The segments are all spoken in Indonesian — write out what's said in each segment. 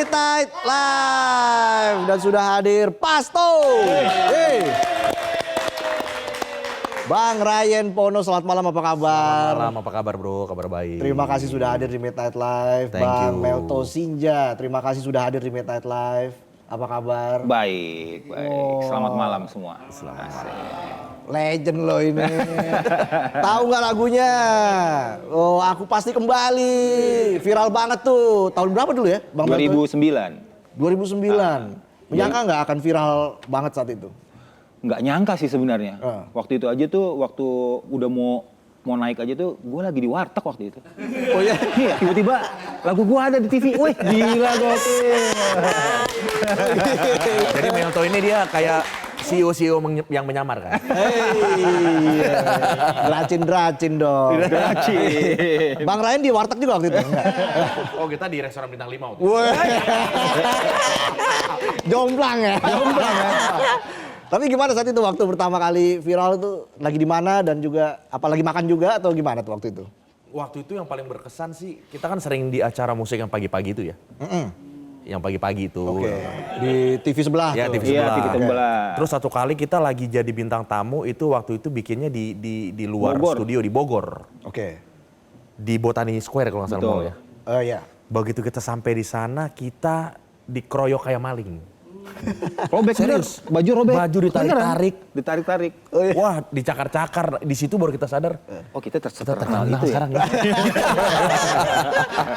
Midnight Live dan sudah hadir Pasto. Hey. Bang Ryan Pono, selamat malam, apa kabar? Selamat malam, apa kabar bro? Kabar baik. Terima kasih sudah hadir di Midnight Live. Thank Bang you. Melto Sinja, terima kasih sudah hadir di Midnight Live. Apa kabar? Baik, baik. Oh. Selamat malam semua. Selamat malam. Legend loh ini. Tahu nggak lagunya? Oh, aku pasti kembali. Viral banget tuh. Tahun berapa dulu ya, Bang Melto? 2009. 2009. Menyangka nggak akan viral banget saat itu? Nggak nyangka sih sebenarnya. Ah. Waktu itu aja tuh, waktu udah mau naik aja tuh, gue lagi di warteg waktu itu. Oh ya? Iya, tiba-tiba lagu gue ada di TV. Wih, gila gokil. Jadi Melto ini dia kayak CEO yang menyamar kan? Iya. Racin-racin dong. Racin. Bang Ryan di warteg juga waktu itu? Enggak. Oh kita di restoran bintang 5 waktu itu. Wah. Jomplang ya? Jomplang ya? Tapi gimana saat itu waktu pertama kali viral itu lagi di mana dan juga apalagi makan juga atau gimana tuh waktu itu? Waktu itu yang paling berkesan sih, kita kan sering di acara musik yang pagi-pagi itu ya. Yang pagi-pagi itu. Oke. Di TV sebelah Ya, tuh. TV Iya, sebelah. TV sebelah. Terus satu kali kita lagi jadi bintang tamu itu waktu itu bikinnya di luar Bogor. studio di Bogor. Oke. Di Botani Square kalau nggak salah Betul. mau ya. Iya. Begitu kita sampai di sana kita dikeroyok kayak maling. Robek bener. Serius? Baju robek. Baju ditarik-tarik. Beneran. Ditarik-tarik. Oh, iya. Wah, dicakar-cakar. Di situ baru kita sadar. Oh kita Kita terkenal terkenal itu ya. sekarang ya.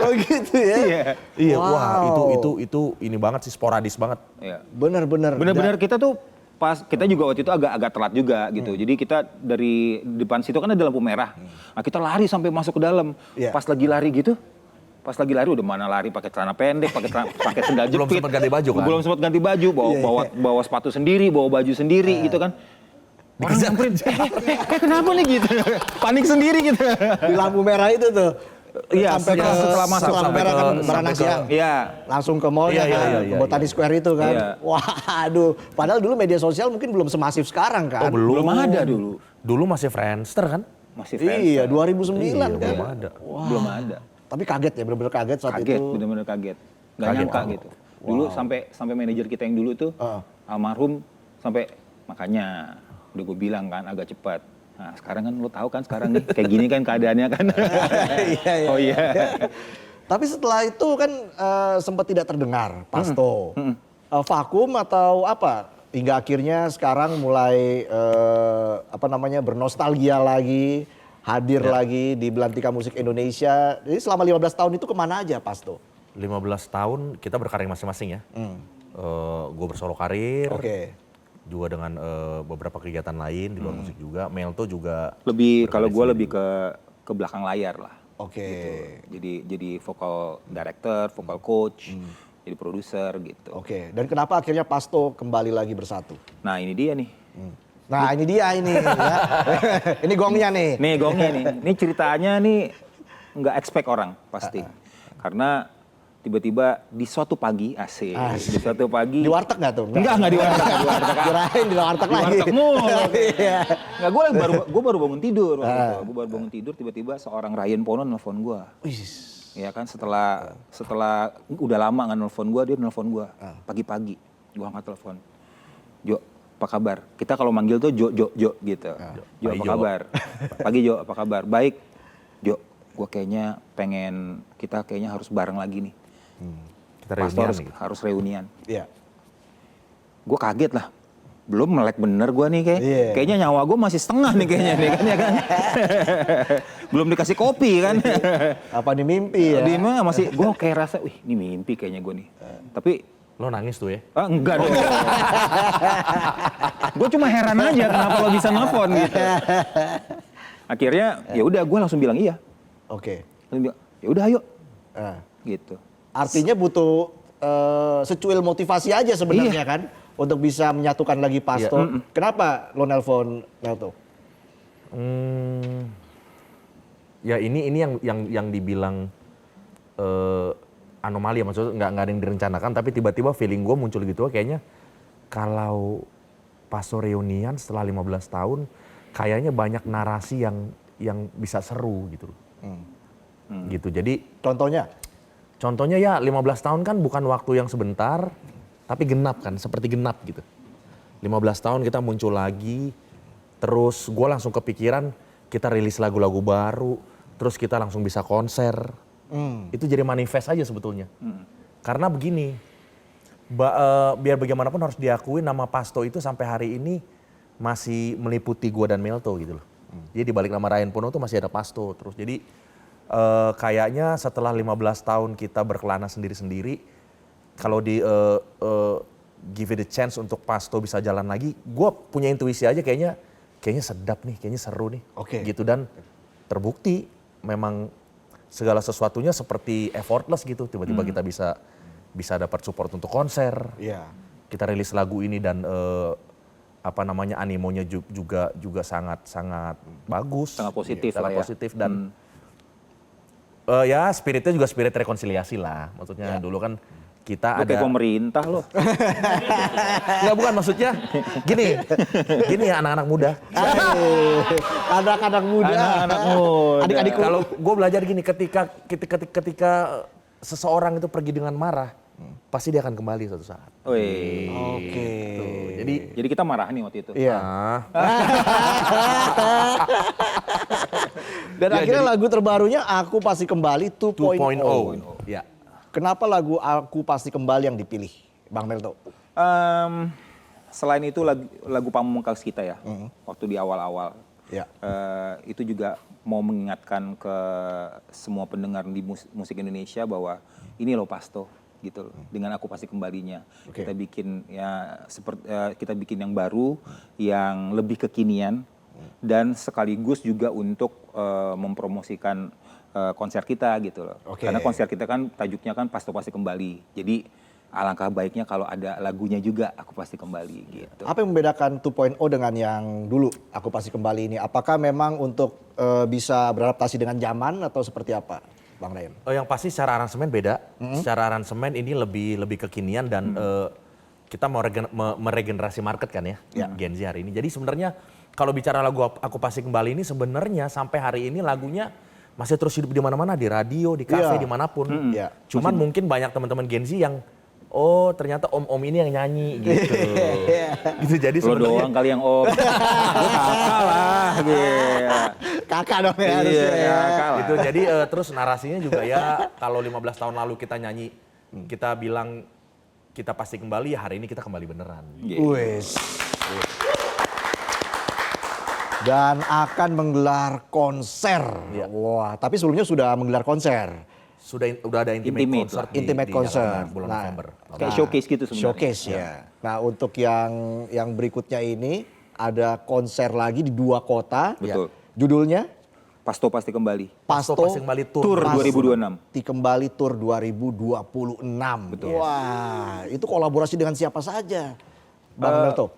Oh gitu ya? Iya. Iya, Wow. wah itu ini banget sih, sporadis banget. Iya. Bener-bener. Benar-benar kita tuh pas kita juga waktu itu agak telat juga gitu. Jadi kita dari depan situ kan ada lampu merah. Nah, kita lari sampai masuk ke dalam. Iya. Pas lagi lari gitu, udah mana lari pakai celana pendek, pakai sendal jepit. Belum sempat ganti baju kan? Belum sempat ganti baju, bawa sepatu sendiri, bawa baju sendiri gitu kan. Orang nyamperin, kenapa nih gitu? Panik sendiri gitu. Di lampu merah itu tuh. Iya, sampai ke setelah masuk, lampu sampai merah kan ke- Baranak sampai ke- Siang. Iya. Langsung ke mallnya Iya, kan, iya, ke iya, Botani Square itu kan. Iya. Wah, aduh. Padahal dulu media sosial mungkin belum semasif sekarang kan. Oh, belum ada dulu. Dulu masih Friendster kan? Masih Iya, Friendster. 2009 kan. belum ada. Belum ada. Tapi kaget ya, bener-bener kaget saat Kaget, itu. bener-bener kaget. Gak Kaget nyangka banget. gitu. Dulu sampai manajer kita yang dulu tuh, almarhum sampai makanya udah gue bilang kan agak cepat. Nah sekarang kan lo tahu kan sekarang nih kayak gini kan keadaannya kan. Iya, iya. Oh iya. Tapi setelah itu kan sempat tidak terdengar Pasto. Vakum atau apa? Hingga akhirnya sekarang mulai bernostalgia lagi, hadir lagi di Belantika Musik Indonesia. Jadi selama 15 tahun itu kemana aja Pasto? 15 tahun kita berkarir masing-masing ya. Gue bersolo karir. Oke. Juga dengan beberapa kegiatan lain di luar musik juga. Melto juga. Lebih kalau gue berkarir lebih ke belakang layar lah. Oke. Jadi vokal director, vokal coach, jadi produser gitu. Oke. Dan kenapa akhirnya Pasto kembali lagi bersatu? Nah ini dia nih. Nah ini dia ini. Ya. Ini gongnya nih. Nih gongnya nih. Ini ceritanya nih nggak expect orang pasti. Karena tiba-tiba di suatu pagi asik. Di suatu pagi. Di warteg nggak tuh? Enggak di warteg. Kirain di warteg Di lagi. warteg mulu. Iya. Enggak, gue baru bangun tidur. Gue baru bangun tidur, tiba-tiba seorang Ryan Pono nelfon gue. Ya kan setelah udah lama nggak nelfon gue, dia nelfon gue pagi-pagi. Gue angkat telepon. Jo, apa kabar? Kita kalau manggil tuh Jo gitu. Jo, apa kabar? Pagi Jo, apa kabar? Baik. Jo, gue kayaknya kita kayaknya harus bareng lagi nih. Kita Pasto reunian gitu. harus reunian. Iya. Gue kaget lah. Belum melek bener gue nih Iya. kayaknya nyawa gue masih setengah nih kayaknya nih kan ya kan. Belum dikasih kopi kan. Apa nih mimpi ya? Di mana masih gue kayak rasa, wih ini mimpi kayaknya gue nih. Tapi Lo nangis tuh ya? enggak dong. Gue cuma heran aja kenapa lo bisa nelfon gitu. Akhirnya ya udah gue langsung bilang iya. Oke. Langsung bilang, ya udah ayo Nah, gitu. artinya butuh secuil motivasi aja sebenarnya kan untuk bisa menyatukan lagi Pasto. Kenapa lo nelpon Melto? Ya ini yang dibilang anomali ya, maksudnya nggak ada yang direncanakan, tapi tiba-tiba feeling gue muncul gitu, kayaknya kalau Pasto reunian setelah 15 tahun kayaknya banyak narasi yang bisa seru gitu. Gitu. Jadi Contohnya? Contohnya ya 15 tahun kan bukan waktu yang sebentar, tapi genap kan, seperti genap gitu. 15 tahun kita muncul lagi, terus gue langsung kepikiran kita rilis lagu-lagu baru, terus kita langsung bisa konser. Itu jadi manifest aja sebetulnya. Karena begini, biar bagaimanapun harus diakui nama Pasto itu sampai hari ini masih meliputi gue dan Melto gitu loh. Jadi di balik nama Ryan Pono tuh masih ada Pasto terus. Jadi kayaknya setelah 15 tahun kita berkelana sendiri-sendiri, kalau di give it a chance untuk Pasto bisa jalan lagi, gue punya intuisi aja kayaknya sedap nih, kayaknya seru nih. Gitu, dan terbukti memang segala sesuatunya seperti effortless gitu. Tiba-tiba kita bisa dapat support untuk konser. Kita rilis lagu ini dan animonya juga sangat bagus. Sangat positif sangat lah ya. positif dan ya spiritnya juga spirit rekonsiliasi lah. Maksudnya dulu kan kita Lu ada kayak pemerintah loh. Enggak, bukan maksudnya gini ya anak-anak muda. Anak-anak muda. Anak-anak muda. Adik-adikku. Kalau gue belajar gini, ketika seseorang itu pergi dengan marah, pasti dia akan kembali suatu saat. Wih. Oke. Jadi kita marah nih waktu itu. Iya. Ah, Dan akhirnya lagu terbarunya Aku Pasti Kembali 2.0. 2.0. Ya. Kenapa lagu Aku Pasti Kembali yang dipilih, Bang Melto? Selain itu lagu pamungkas kita ya, waktu di awal-awal. Ya. Itu juga mau mengingatkan ke semua pendengar di musik Indonesia bahwa ini loh Pasto gitu loh. Dengan Aku Pasti Kembalinya. Kita bikin kita bikin yang baru, yang lebih kekinian dan sekaligus juga untuk mempromosikan konser kita gitu loh. Karena konser kita kan tajuknya kan Pasto Pasti Kembali. Jadi alangkah baiknya kalau ada lagunya juga Aku Pasti Kembali gitu. Apa yang membedakan 2.0 dengan yang dulu Aku Pasti Kembali ini? Apakah memang untuk bisa beradaptasi dengan zaman atau seperti apa, Bang Ryan? Yang pasti secara aransemen beda. Secara aransemen ini lebih kekinian dan kita mau meregenerasi market kan ya, Gen Z hari ini. Jadi sebenarnya kalau bicara lagu Aku Pasti Kembali ini sebenarnya sampai hari ini lagunya masih terus hidup di mana-mana, di radio, di kafe, dimanapun. Cuman mungkin banyak teman-teman Gen Z yang ternyata om-om ini yang nyanyi gitu. Gitu jadi Lo doang kali yang om. Gue kakak lah. Kakak dong ya harusnya. Iya, kakak lah. Gitu. Jadi terus narasinya juga ya kalau 15 tahun lalu kita nyanyi, kita bilang kita pasti kembali, ya hari ini kita kembali beneran. Wes. Dan akan menggelar konser. Wah, tapi sebelumnya sudah menggelar konser. Udah ada intimate concert di concert. bulan Nah, November. Kayak showcase gitu sebenarnya. Showcase ya. Nah, untuk yang berikutnya ini ada konser lagi di 2 kota. Betul. Judulnya Pasto Pasti Kembali. Pasto Pasti Kembali Tour 2026. Pasti Kembali Tour 2026. Betul. Wah, itu kolaborasi dengan siapa saja, Bang Melto?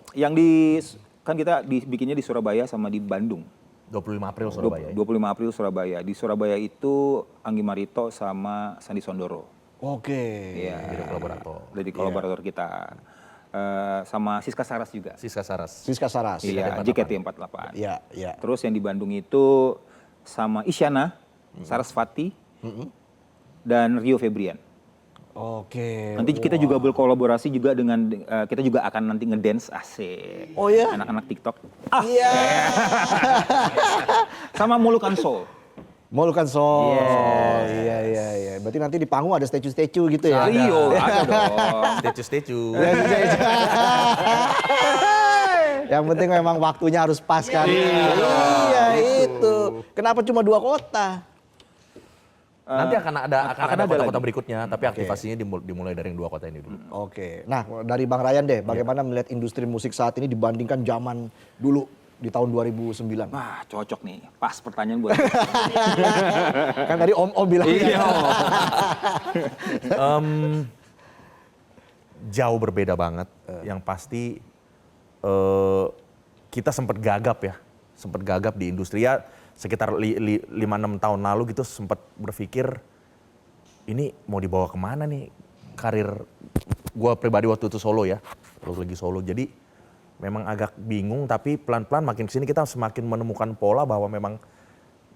Kan kita bikinnya di Surabaya sama di Bandung. 25 April Surabaya. 25 April Surabaya. Di Surabaya itu Anggi Marito sama Sandi Sondoro. Oke. Iya. Jadi kolaborator. Jadi kolaborator kita. Sama Siska Saras juga. Siska Saras. Siska Saras. Iya, JKT48. Iya, iya. Terus yang di Bandung itu sama Isyana, Sarasvati, dan Rio Febrian. Oke. Nanti kita juga berkolaborasi juga dengan, kita juga akan nanti ngedance asik. Oh ya? Anak-anak TikTok. Iya. Sama Mulukan Soul. Molukan Soul. Yes. Iya. Berarti nanti di panggung ada statue-statue gitu ya? Rio, ada dong. Statue. Yang penting memang waktunya harus pas kan? Iya itu. Kenapa cuma 2 kota? Nanti akan ada kota-kota lagi. berikutnya, tapi aktivasinya dimulai dari yang 2 kota ini dulu. Oke. Nah, dari Bang Ryan deh, bagaimana melihat industri musik saat ini dibandingkan zaman dulu di tahun 2009? Wah, cocok nih. Pas pertanyaan buat Kan tadi Om bilang. Iya. Jauh berbeda banget. Yang pasti kita sempat gagap di industri ya. Sekitar 5-6 tahun lalu gitu sempat berpikir ini mau dibawa kemana nih karir gue pribadi waktu itu solo ya, waktu lagi solo. Jadi memang agak bingung, tapi pelan-pelan makin kesini kita semakin menemukan pola bahwa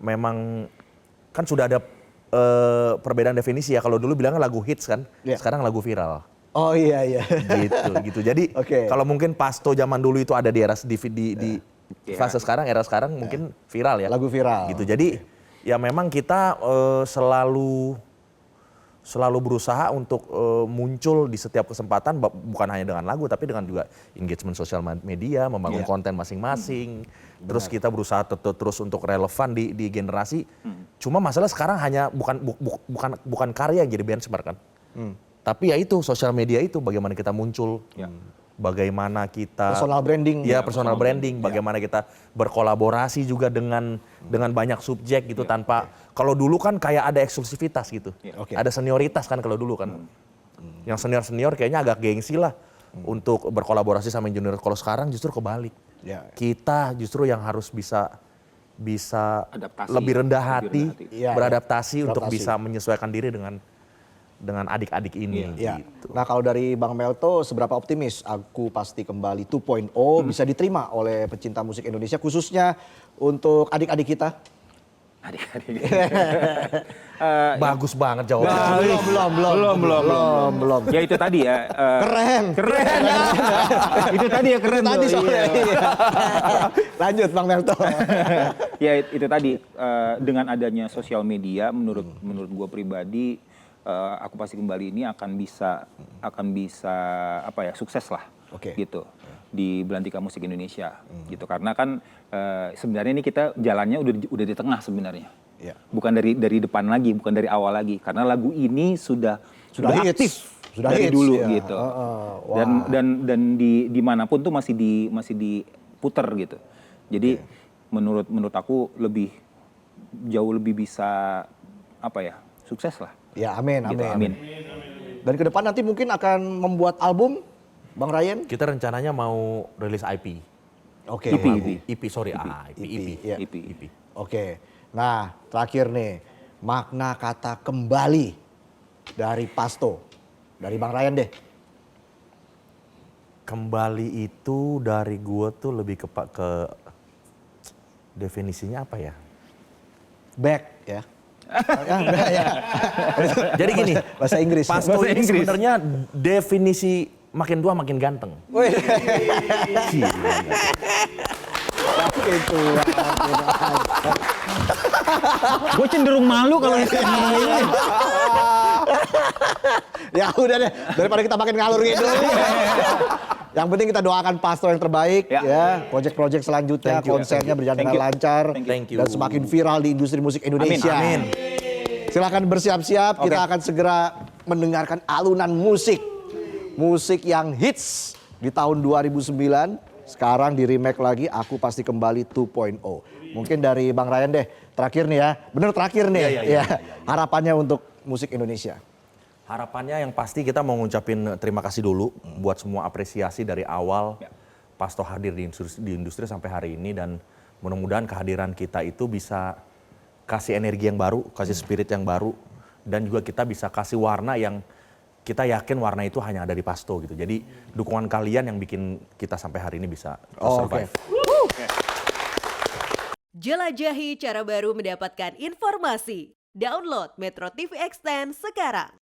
memang kan sudah ada perbedaan definisi ya. Kalau dulu bilangnya lagu hits kan, Iya. sekarang lagu viral. Oh iya iya. Gitu. Jadi Oke. kalau mungkin Pasto zaman dulu itu ada di era di fase sekarang, era sekarang mungkin viral ya. Lagu viral. Gitu. Jadi ya memang kita selalu berusaha untuk muncul di setiap kesempatan, bukan hanya dengan lagu tapi dengan juga engagement sosial media, membangun konten masing-masing. Terus kita berusaha terus untuk relevan di generasi. Cuma masalah sekarang hanya bukan karya yang jadi benchmark kan. Tapi ya itu sosial media itu bagaimana kita muncul, bagaimana kita Personal branding. ya personal branding, bagaimana kita berkolaborasi juga dengan banyak subjek gitu tanpa, kalau dulu kan kayak ada eksklusivitas gitu, Oke. ada senioritas kan kalau dulu kan, yang senior kayaknya agak gengsi lah untuk berkolaborasi sama yang junior. Kalau sekarang justru kebalik, Ya. kita justru yang harus bisa Adaptasi, lebih rendah hati, Iya, beradaptasi untuk Adaptasi. bisa menyesuaikan diri dengan adik-adik ini. Ya. Gitu. Nah kalau dari Bang Melto, seberapa optimis Aku Pasti Kembali 2.0 bisa diterima oleh pecinta musik Indonesia, khususnya untuk adik-adik kita? Adik-adik. Bagus banget jawabannya. Belum. Ya itu tadi ya. Keren. Itu tadi ya keren. Tadi tuh, soalnya. iya. Iya. Lanjut Bang Melto. Ya itu tadi, dengan adanya sosial media menurut gue pribadi, Aku Pasti Kembali ini akan bisa apa ya, sukses lah. Oke. Gitu di Belantika Musik Indonesia gitu, karena kan sebenarnya ini kita jalannya udah di tengah sebenarnya. Iya. Bukan dari depan lagi, bukan dari awal lagi, karena lagu ini sudah hits. aktif Sudah dari hits, dulu ya. gitu. Wah. Dan dimanapun tuh masih diputer gitu. Jadi menurut aku jauh lebih bisa apa ya, sukses lah. Ya amin, Gitu, amin. Dan ke depan nanti mungkin akan membuat album, Bang Ryan? Kita rencananya mau rilis IP. Oke. EP, sorry, EP. Iya. EP. Oke. Nah, terakhir nih, makna kata kembali dari Pasto. Dari Bang Ryan deh. Kembali itu dari gua tuh lebih ke definisinya apa ya? Back ya. Ya. Jadi gini, Bahasa Inggris. Pasto Bahasa ini Inggris. sebenarnya definisi makin tua makin ganteng. Wih, Gila. itu. Gue cenderung malu kalau Ya udah deh, daripada kita makin ngalur gitu. Yang penting kita doakan Pasto yang terbaik ya. Project-project selanjutnya, Thank you. konsernya berjalan Thank dengan you. lancar Thank you. dan semakin viral di industri musik Indonesia. Amin. Silahkan bersiap-siap, kita akan segera mendengarkan alunan musik yang hits di tahun 2009. Sekarang di remake lagi, Aku Pasti Kembali 2.0. Mungkin dari Bang Ryan deh, terakhir nih ya. Bener terakhir nih. Iya. Harapannya untuk musik Indonesia. Harapannya yang pasti kita mau ngucapin terima kasih dulu buat semua apresiasi dari awal Pasto hadir di industri sampai hari ini, dan mudah-mudahan kehadiran kita itu bisa kasih energi yang baru, kasih spirit yang baru, dan juga kita bisa kasih warna yang kita yakin warna itu hanya ada di Pasto gitu. Jadi dukungan kalian yang bikin kita sampai hari ini bisa survive. Jelajahi cara baru mendapatkan informasi. Download Metro TV Extend sekarang.